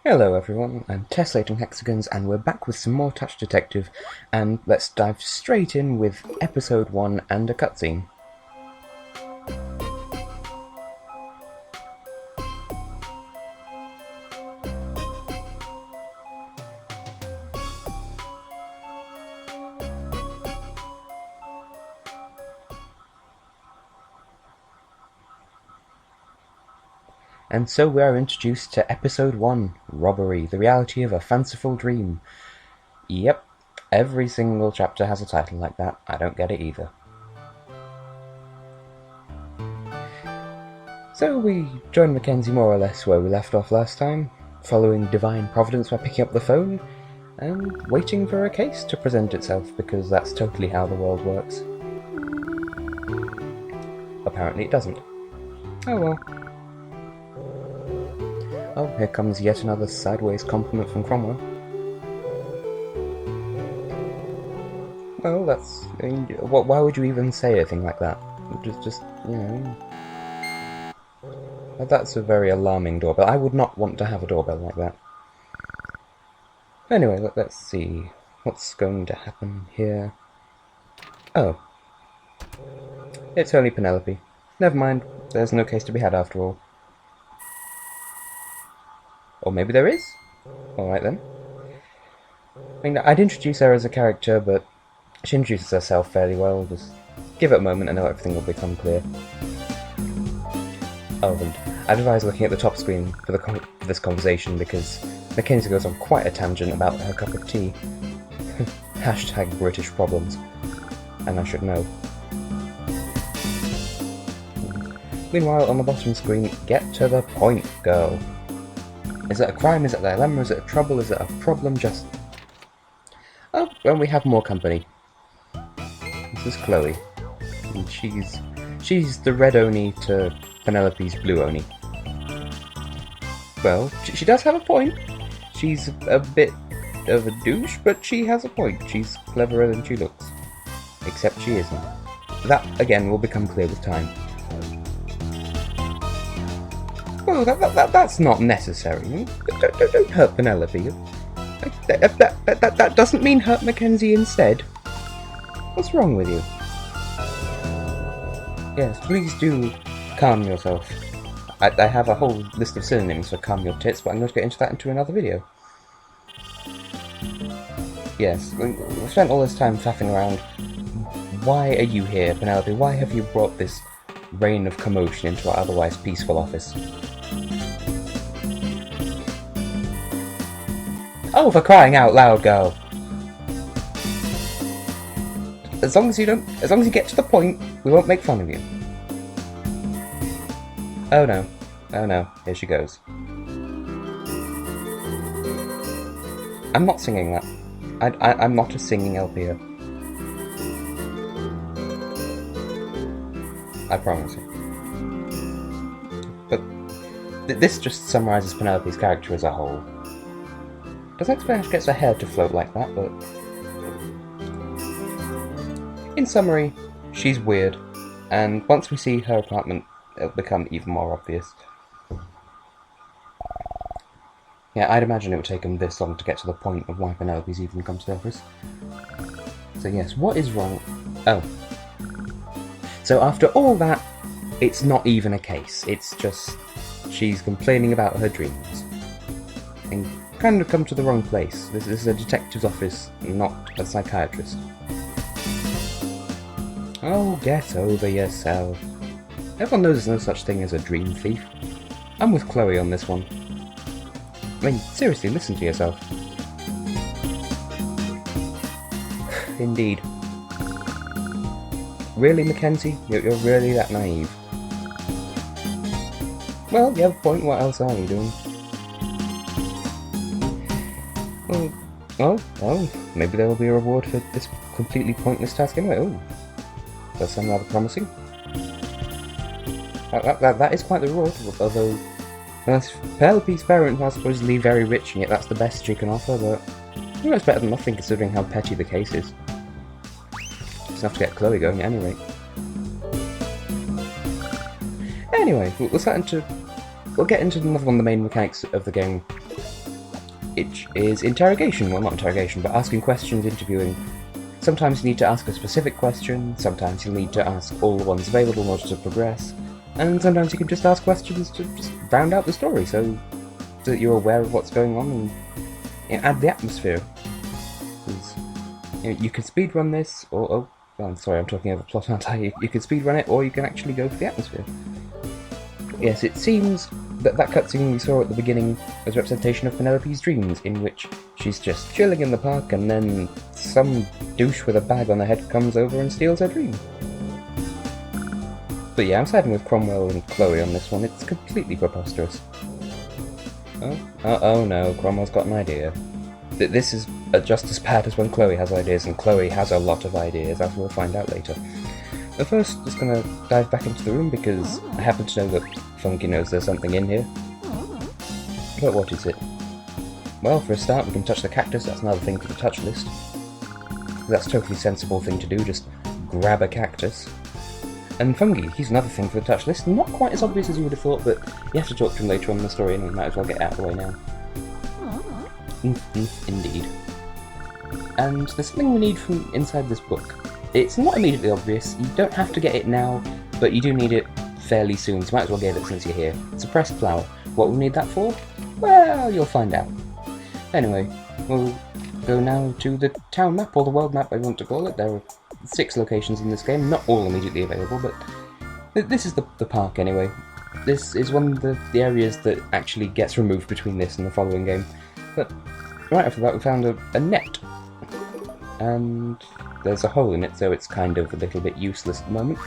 Hello everyone, I'm Tessellating Hexagons and we're back with some more Touch Detective, and let's dive straight in with episode 1 and a cutscene. And so we are introduced to episode 1, Robbery, the reality of a fanciful dream. Yep, every single chapter has a title like that. I don't get it either. So we join Mackenzie more or less where we left off last time, following divine providence by picking up the phone and waiting for a case to present itself, because that's totally how the world works. Apparently it doesn't. Oh well. Oh, here comes yet another sideways compliment from Cromwell. Well, that's... why would you even say a thing like that? Just, you know... That's a very alarming doorbell. I would not want to have a doorbell like that. Anyway, let's see. What's going to happen here? Oh. It's only Penelope. Never mind, there's no case to be had after all. Or maybe there is? Alright then. I mean, I'd introduce her as a character, but she introduces herself fairly well. Just give it a moment and everything will become clear. Oh, and I'd advise looking at the top screen for this conversation, because Mackenzie goes on quite a tangent about her cup of tea. Hashtag British problems. And I should know. Meanwhile, on the bottom screen, get to the point, girl. Is it a crime? Is it a dilemma? Is it a trouble? Is it a problem? Just... Oh, well, we have more company. This is Chloe. And she's the red Oni to Penelope's blue Oni. Well, she does have a point. She's a bit of a douche, but she has a point. She's cleverer than she looks. Except she isn't. That, again, will become clear with time. Well, that's not necessary. Don't hurt Penelope. That doesn't mean hurt Mackenzie instead. What's wrong with you? Yes, please do calm yourself. I have a whole list of synonyms for calm your tits, but I'm going to get into that into another video. Yes, we've spent all this time faffing around. Why are you here, Penelope? Why have you brought this reign of commotion into our otherwise peaceful office? Oh, for crying out loud, girl! As long as you get to the point, we won't make fun of you. Oh no, here she goes. I'm not singing that. I'm not a singing LPO. I promise you. But this just summarises Penelope's character as a whole. Doesn't explain how she gets her hair to float like that, but... In summary, she's weird, and once we see her apartment, it'll become even more obvious. Yeah, I'd imagine it would take them this long to get to the point of why Penelope's even come to the office. So yes, what is wrong? Oh. So after all that, it's not even a case. It's just she's complaining about her dreams. And kind of come to the wrong place. This is a detective's office, not a psychiatrist. Oh, get over yourself. Everyone knows there's no such thing as a dream thief. I'm with Chloe on this one. I mean, seriously, listen to yourself. Indeed. Really, Mackenzie? You're really that naive? Well, you have a point. What else are you doing? Oh, maybe there will be a reward for this completely pointless task anyway. Oh, does sound rather promising. That is quite the reward, although Penelope's parents are supposedly very rich, and yet that's the best she can offer, but it's better than nothing considering how petty the case is. It's enough to get Chloe going at any rate. Anyway, we'll get into another one of the main mechanics of the game which is interrogation. Well, not interrogation, but asking questions, interviewing. Sometimes you need to ask a specific question, sometimes you'll need to ask all the ones available in order to progress, and sometimes you can just ask questions to just round out the story so that you're aware of what's going on and add the atmosphere. You can speedrun this, or... Oh, I'm sorry, I'm talking over plot, aren't I? You can speedrun it, or you can actually go for the atmosphere. Yes, it seems that cutscene we saw at the beginning was a representation of Penelope's dreams, in which she's just chilling in the park and then some douche with a bag on her head comes over and steals her dream. But yeah, I'm siding with Cromwell and Chloe on this one. It's completely preposterous. Oh no, Cromwell's got an idea. This is just as bad as when Chloe has ideas, and Chloe has a lot of ideas, as we'll find out later. But first, just gonna dive back into the room because I happen to know that Funghi knows there's something in here. But what is it? Well, for a start, we can touch the cactus. That's another thing for the touch list. That's a totally sensible thing to do, just grab a cactus. And Funghi, he's another thing for the touch list. Not quite as obvious as you would have thought, but you have to talk to him later on in the story, and we might as well get it out of the way now. Indeed. And there's something we need from inside this book. It's not immediately obvious, you don't have to get it now, but you do need it fairly soon, so might as well get it since you're here. It's a pressed flower. What we need that for? Well, you'll find out. Anyway, we'll go now to the town map, or the world map I want to call it. There are 6 locations in this game, not all immediately available, but this is the park anyway. This is one of the areas that actually gets removed between this and the following game. But right after that we found a net. And there's a hole in it, so it's kind of a little bit useless at the moment.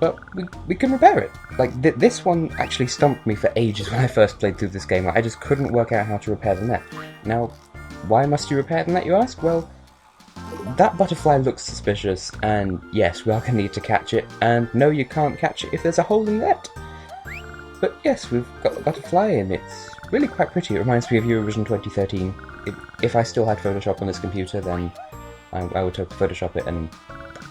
But we can repair it. Like, this one actually stumped me for ages when I first played through this game. I just couldn't work out how to repair the net. Now, why must you repair the net, you ask? Well, that butterfly looks suspicious, and yes, we are going to need to catch it, and no, you can't catch it if there's a hole in the net. But yes, we've got the butterfly, and it's really quite pretty. It reminds me of Eurovision 2013. If I still had Photoshop on this computer, then I would totally Photoshop it. And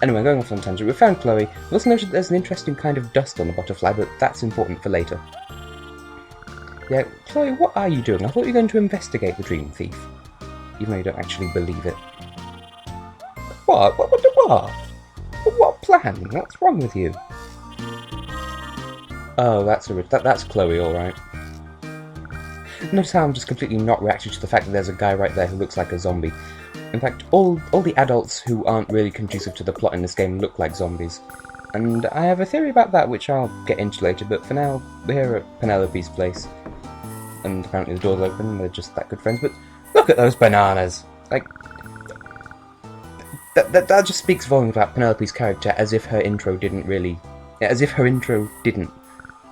anyway, going off on a tangent, we found Chloe. We also noticed that there's an interesting kind of dust on the butterfly, but that's important for later. Yeah, Chloe, what are you doing? I thought you were going to investigate the dream thief, even though you don't actually believe it. What? What plan? What's wrong with you? Oh, that's Chloe, all right. Notice how I'm just completely not reacting to the fact that there's a guy right there who looks like a zombie. In fact, all the adults who aren't really conducive to the plot in this game look like zombies. And I have a theory about that which I'll get into later, but for now, we're here at Penelopes Place. And apparently the door's open, they're just that good friends, but look at those bananas! Like, that just speaks volumes about Penelope's character, as if her intro didn't.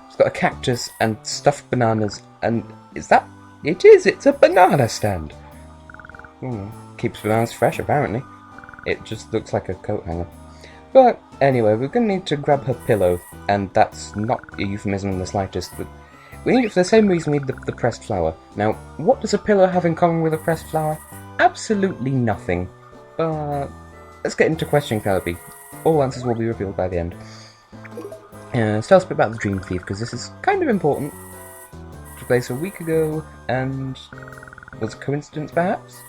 She's got a cactus and stuffed bananas, and it's a banana stand. Keeps bananas fresh, apparently. It just looks like a coat hanger. But anyway, we're going to need to grab her pillow, and that's not a euphemism in the slightest, but we need it for the same reason we need the pressed flower. Now, what does a pillow have in common with a pressed flower? Absolutely nothing. But let's get into questioning Penelope. All answers will be revealed by the end. Let's tell us a bit about the Dream Thief, because this is kind of important. It took place a week ago, and was a coincidence, perhaps?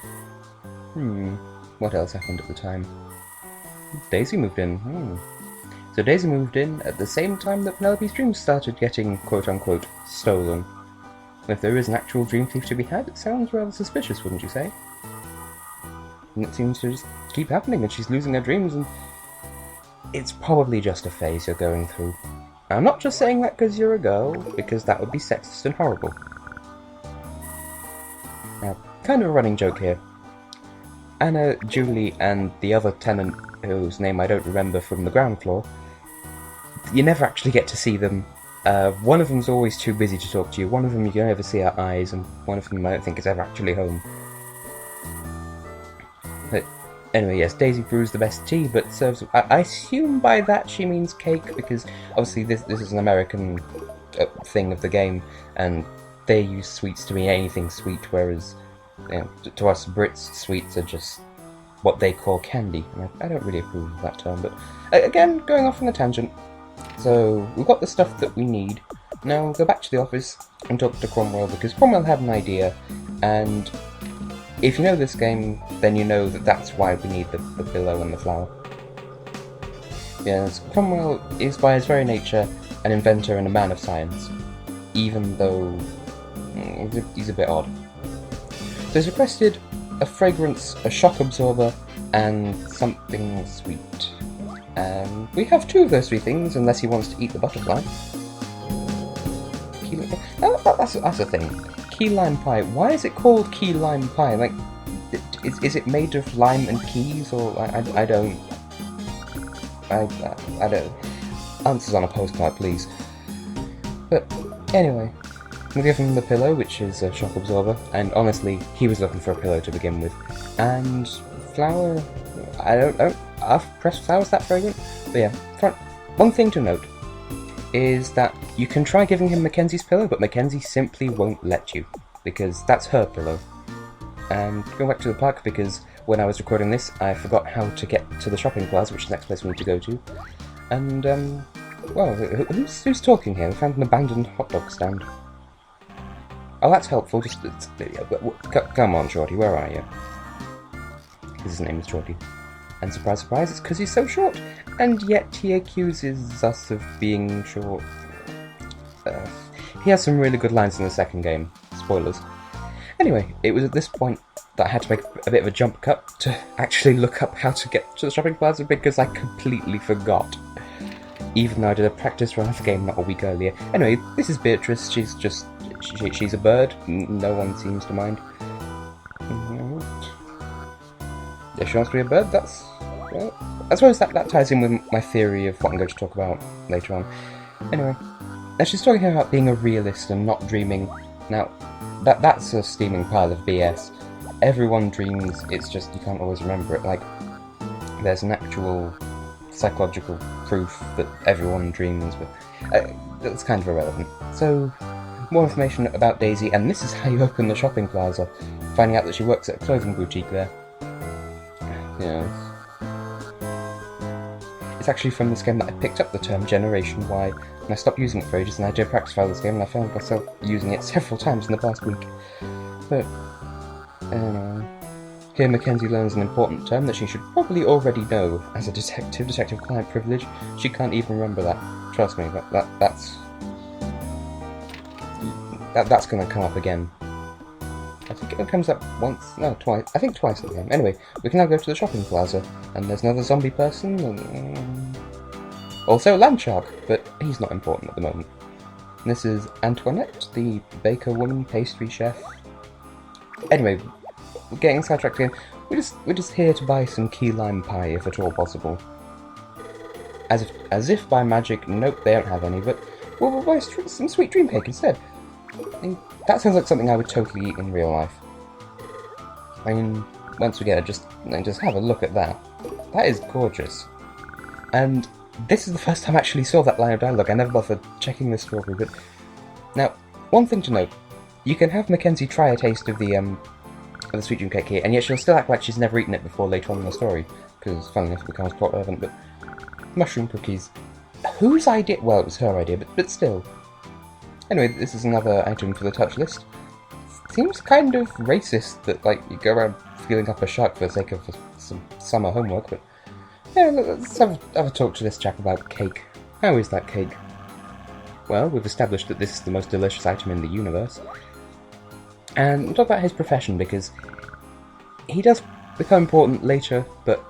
What else happened at the time? Daisy moved in. So Daisy moved in at the same time that Penelope's dreams started getting quote-unquote stolen. If there is an actual Dream Thief to be had, it sounds rather suspicious, wouldn't you say? And it seems to just keep happening, and she's losing her dreams, and it's probably just a phase you're going through. I'm not just saying that because you're a girl, because that would be sexist and horrible. Now, kind of a running joke here. Anna, Julie, and the other tenant, whose name I don't remember from the ground floor, you never actually get to see them. One of them's always too busy to talk to you, one of them you can never see her eyes, and one of them I don't think is ever actually home. But anyway, yes, Daisy brews the best tea, but serves... I assume by that she means cake, because obviously this is an American thing of the game, and they use sweets to mean anything sweet, whereas to us Brits, sweets are just what they call candy. And I don't really approve of that term, but again, going off on a tangent. So we've got the stuff that we need. Now we'll go back to the office and talk to Cromwell, because Cromwell had an idea, and if you know this game, then you know that that's why we need the pillow and the flower. Yes, Cromwell is by his very nature an inventor and a man of science, even though he's a bit odd. So he's requested a fragrance, a shock absorber, and something sweet. We have 2 of those 3 things, unless he wants to eat the butterfly. That's a thing. Key lime pie. Why is it called key lime pie? Like, is it made of lime and keys, or I don't. I don't. Answers on a postcard, please. But anyway, we'll give him the pillow, which is a shock absorber, and honestly, he was looking for a pillow to begin with. And flower, I don't know. Are pressed flowers that fragrant? But yeah, one thing to note is that you can try giving him Mackenzie's pillow, but Mackenzie simply won't let you, because that's her pillow. And going back to the park, because when I was recording this, I forgot how to get to the shopping plaza, which is the next place we need to go to. And, well, who's talking here? We found an abandoned hot dog stand. Oh, that's helpful. Come on, Shorty, where are you? His name is Shorty. And surprise, surprise, it's because he's so short. And yet he accuses us of being short. He has some really good lines in the second game. Spoilers. Anyway, it was at this point that I had to make a bit of a jump cut to actually look up how to get to the shopping plaza, because I completely forgot. Even though I did a practice run of the game not a week earlier. Anyway, this is Beatrice. She's a bird. No one seems to mind. If she wants to be a bird, that's... Well, I suppose that ties in with my theory of what I'm going to talk about later on. Anyway, now she's talking here about being a realist and not dreaming. Now, that's a steaming pile of BS. Everyone dreams, it's just you can't always remember it. Like, there's an actual psychological proof that everyone dreams, but that's kind of irrelevant. So, more information about Daisy, and this is how you open the shopping plaza, finding out that she works at a clothing boutique there. Yes. It's actually from this game that I picked up the term Generation Y, and I stopped using it for ages, and I did a practice file this game, and I found myself using it several times in the past week. But, here Mackenzie learns an important term that she should probably already know as a detective client privilege. She can't even remember that. Trust me, that's going to come up again. I think it comes up twice. I think twice in the game. Anyway, we can now go to the shopping plaza, and there's another zombie person, and also a land shark, but he's not important at the moment. And this is Antoinette, the baker woman, pastry chef. Anyway, we're getting sidetracked again. We're just here to buy some key lime pie, if at all possible. As if by magic, nope, they don't have any, but we'll buy some sweet dream cake instead. That sounds like something I would totally eat in real life. I mean, once we get it, just have a look at that. That is gorgeous. And this is the first time I actually saw that line of dialogue. I never bothered checking the story, but... Now, one thing to note. You can have Mackenzie try a taste of the sweet dream cake here, and yet she'll still act like she's never eaten it before later on in the story, because, funnily enough, it becomes plot relevant, but... Mushroom cookies. Whose idea? Well, it was her idea, but still. Anyway, this is another item for the touch list. Seems kind of racist that, like, you go around feeling up a shark for the sake of some summer homework, but... Yeah, let's have a talk to this chap about cake. How is that cake? Well, we've established that this is the most delicious item in the universe. And we'll talk about his profession, because he does become important later, but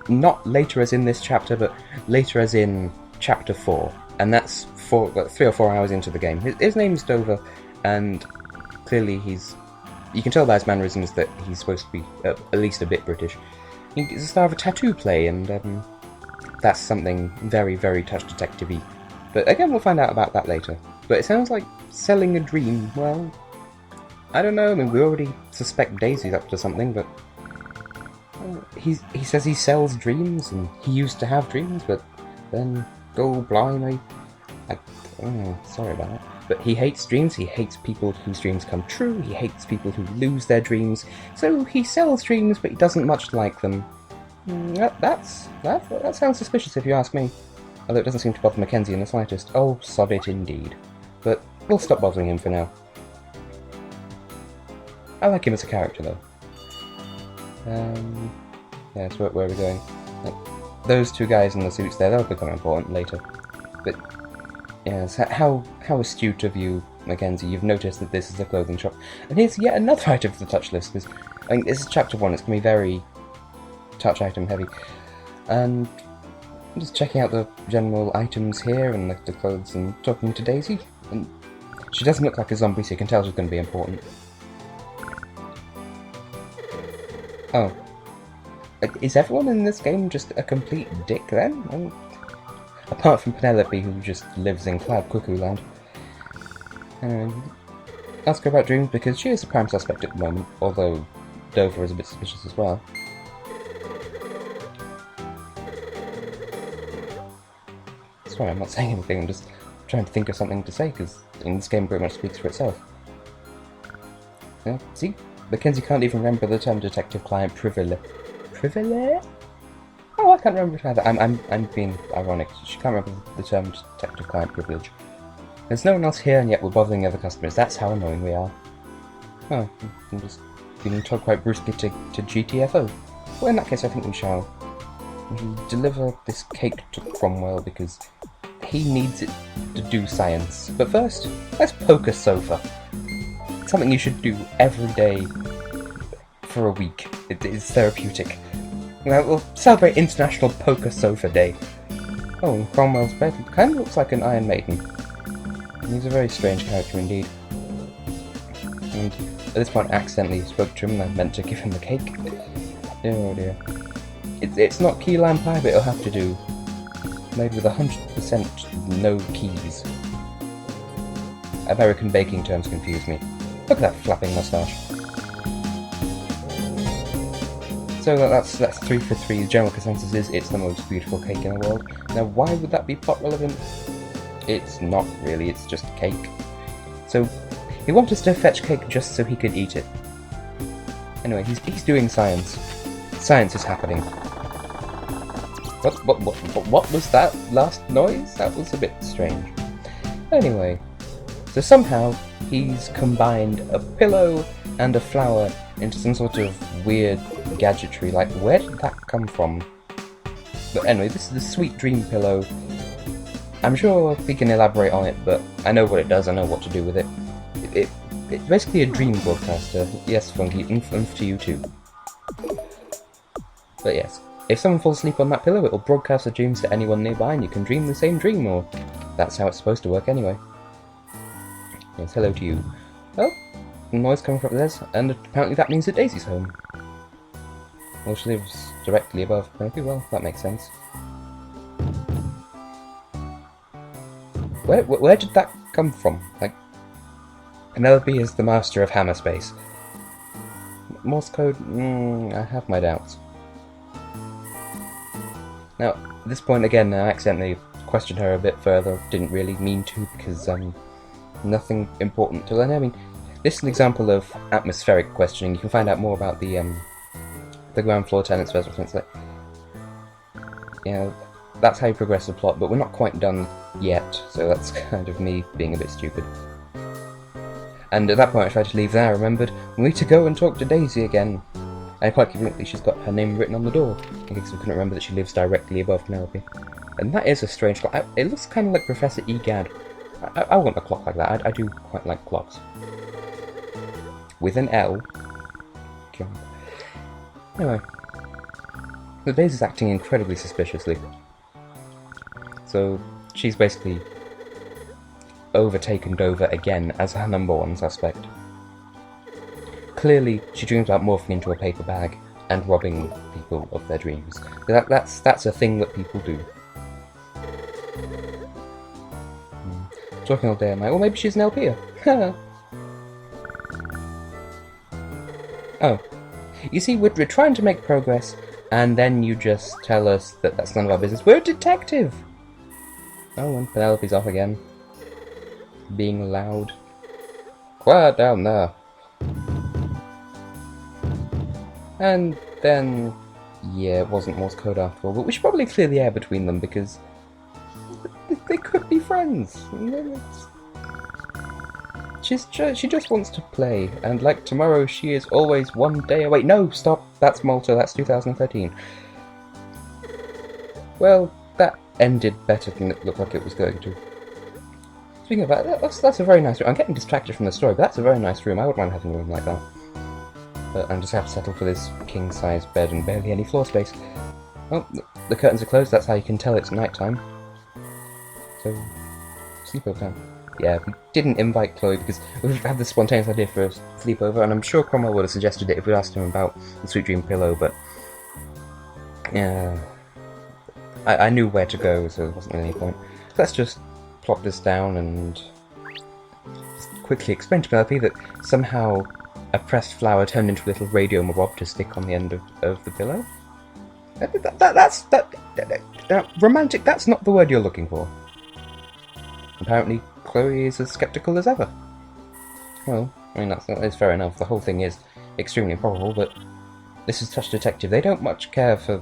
not later as in this chapter, but later as in chapter 4. And that's 3 or 4 hours into the game. His name's Dover, and clearly you can tell by his mannerisms that he's supposed to be at least a bit British. He's a star of a tattoo play, and that's something very, very touch detective-y. But again, we'll find out about that later. But it sounds like selling a dream. Well, I don't know. I mean, we already suspect Daisy's up to something, but he says he sells dreams, and he used to have dreams, but then, go blimey, sorry about that. But he hates dreams. He hates people whose dreams come true. He hates people who lose their dreams. So he sells dreams, but he doesn't much like them. That sounds suspicious if you ask me. Although it doesn't seem to bother Mackenzie in the slightest. Oh, sod it indeed. but we'll stop bothering him for now. I like him as a character, though. Yeah, so where are we going? Like, those two guys in the suits there, they'll become important later. But, yes, how astute of you, Mackenzie, you've noticed that this is a clothing shop. And here's yet another item for the touch list, because, I mean, this is chapter 1, it's going to be very touch item heavy. And I'm just checking out the general items here, and the clothes, and talking to Daisy. And she doesn't look like a zombie, so you can tell she's going to be important. Oh. Is everyone in this game just a complete dick then? Apart from Penelope, who just lives in Cloud Cuckoo Land. Ask her about dreams because she is the prime suspect at the moment, although Dover is a bit suspicious as well. Sorry, I'm not saying anything, I'm just trying to think of something to say, because this game pretty much speaks for itself. Yeah, see? Mackenzie can't even remember the term detective-client privilege. Privilege? Oh, I can't remember it either. I'm being ironic. She can't remember the term detective-client privilege. There's no one else here, and yet we're bothering other customers. That's how annoying we are. Oh, I'm just feeling told quite brusquely to GTFO. Well, in that case, I think we shall deliver this cake to Cromwell because he needs it to do science. But first, let's poke a sofa. Something you should do every day for a week. It is therapeutic. We'll celebrate International Poker Sofa Day. Oh, and Cromwell's bed kind of looks like an Iron Maiden. He's a very strange character indeed. And at this point I accidentally spoke to him and I meant to give him the cake. Oh dear. It's not key lime pie, but it'll have to do. Made with 100% no keys. American baking terms confuse me. Look at that flapping moustache. So that's 3 for 3. The general consensus is it's the most beautiful cake in the world. Now why would that be plot relevant? It's not really, it's just cake. So he wanted us to fetch cake just so he could eat it. Anyway, he's doing science. Science is happening. What was that last noise? That was a bit strange. Anyway, so somehow he's combined a pillow and a flower into some sort of weird gadgetry. Like, where did that come from? But anyway, this is the Sweet Dream pillow. I'm sure we can elaborate on it, but I know what it does, I know what to do with it. It's basically a dream broadcaster. Yes, Funghi, oomph to you too. But yes, if someone falls asleep on that pillow, it'll broadcast the dreams to anyone nearby and you can dream the same dream, or that's how it's supposed to work anyway. Yes, hello to you. Oh, noise coming from upstairs, and apparently that means that Daisy's home. Well, she lives directly above Penelope. Well, that makes sense. Where did that come from? Like, Penelope is the master of hammer space. Morse code? I have my doubts. Now, at this point again, I accidentally questioned her a bit further. Didn't really mean to, because nothing important to learn. I mean, this is an example of atmospheric questioning. You can find out more about the ground floor tenants residence. Yeah, that's how you progress the plot, but we're not quite done yet, so that's kind of me being a bit stupid. And at that point I tried to leave, then I remembered we need to go and talk to Daisy again. And quite conveniently she's got her name written on the door, in case we couldn't remember that she lives directly above Penelope. And that is a strange clock. It looks kind of like Professor Egad. I want a clock like that. I do quite like clocks. With an L. God. Anyway. The Daisy's acting incredibly suspiciously. So, she's basically overtaken Dover again as her #1 suspect. Clearly, she dreams about morphing into a paper bag and robbing people of their dreams. That's a thing that people do. Talking all day, I'm like, well, maybe she's an LPer. Oh. You see, we're trying to make progress, and then you just tell us that that's none of our business. We're a detective! Oh, and Penelope's off again. Being loud. Quiet down there. And then, yeah, it wasn't Morse code after all, but we should probably clear the air between them because they could be friends. She just wants to play, and like tomorrow, she is always one day away. No, stop. That's Malta. That's 2013. Well, that ended better than it looked like it was going to. Speaking of that, that's a very nice room. I'm getting distracted from the story, but that's a very nice room. I wouldn't mind having a room like that. But I'm just have to settle for this king-size bed and barely any floor space. Oh, the curtains are closed. That's how you can tell it's night time. So, sleepover time. Yeah, we didn't invite Chloe because we've had this spontaneous idea for a sleepover, and I'm sure Cromwell would have suggested it if we'd asked him about the Sweet Dream pillow, but yeah, I knew where to go, so there wasn't any point. So let's just plop this down and just quickly explain to Penelope that somehow a pressed flower turned into a little radio mob to stick on the end of the pillow. That's romantic. That's not the word you're looking for. Apparently, Chloe is as skeptical as ever. Well, I mean, that's fair enough. The whole thing is extremely improbable, but this is Touch Detective. They don't much care for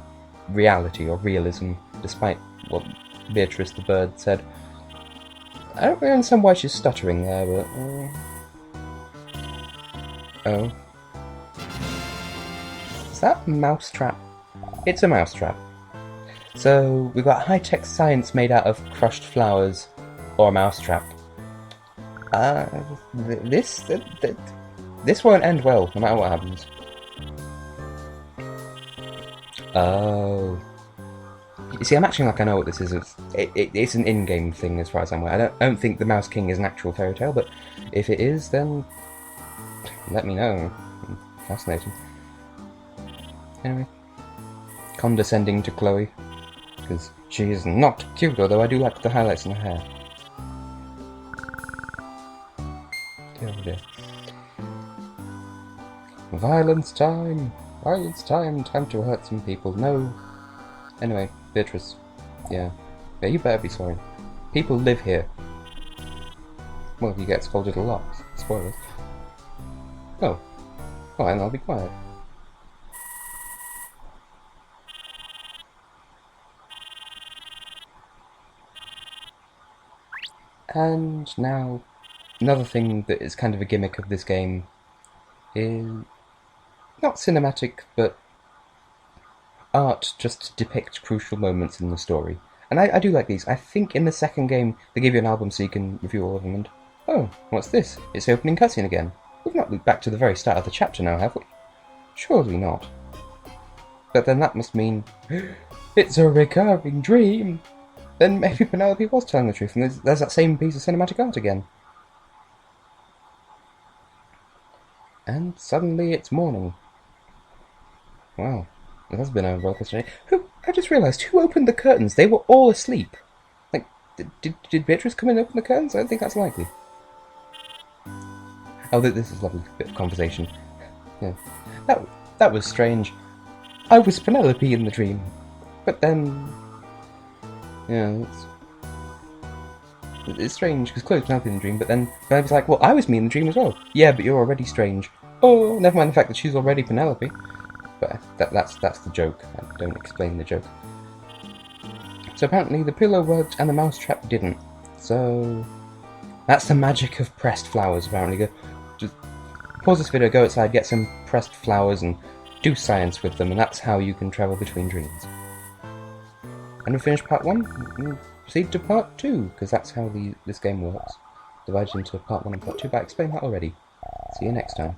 reality or realism, despite what Beatrice the bird said. I don't really understand why she's stuttering there, but... Oh. Is that a mousetrap? It's a mousetrap. So, we've got high-tech science made out of crushed flowers, or a mousetrap. This won't end well, no matter what happens. Oh. You see, I'm acting like I know what this is. It's an in-game thing as far as I'm aware. I don't think the Mouse King is an actual fairy tale, but if it is, then let me know. Fascinating. Anyway, condescending to Chloe, because she is not cute, although I do like the highlights in her hair. Oh dear. Violence time! Violence time! Time to hurt some people. No. Anyway, Beatrice. Yeah, you better be sorry. People live here. Well, you get scolded a lot. Spoilers. Oh. Oh, and I'll be quiet. And now, another thing that is kind of a gimmick of this game is not cinematic, but art just to depict crucial moments in the story. And I do like these. I think in the second game they give you an album so you can review all of them, and oh, what's this? It's the opening cutscene again. We've not looked back to the very start of the chapter now, have we? Surely not. But then that must mean it's a recurring dream. Then maybe Penelope was telling the truth, and there's that same piece of cinematic art again. And suddenly it's morning. Wow, it has been a rollercoaster day. I just realised, who opened the curtains? They were all asleep. Like, did Beatrice come in and open the curtains? I don't think that's likely. Oh, this is a lovely bit of conversation. Yeah, that was strange. I was Penelope in the dream, but then... Yeah, it's strange, because Chloe's Penelope in the dream, but then Penelope's like, well, I was me in the dream as well. Yeah, but you're already strange. Oh, never mind the fact that she's already Penelope. But that's the joke. I don't explain the joke. So apparently the pillow worked and the mousetrap didn't. So that's the magic of pressed flowers, apparently. Just pause this video, go outside, get some pressed flowers and do science with them, and that's how you can travel between dreams. And we finished part 1, proceed to part 2, because that's how this game works. Divided into part 1 and part 2, but I explained that already. See you next time.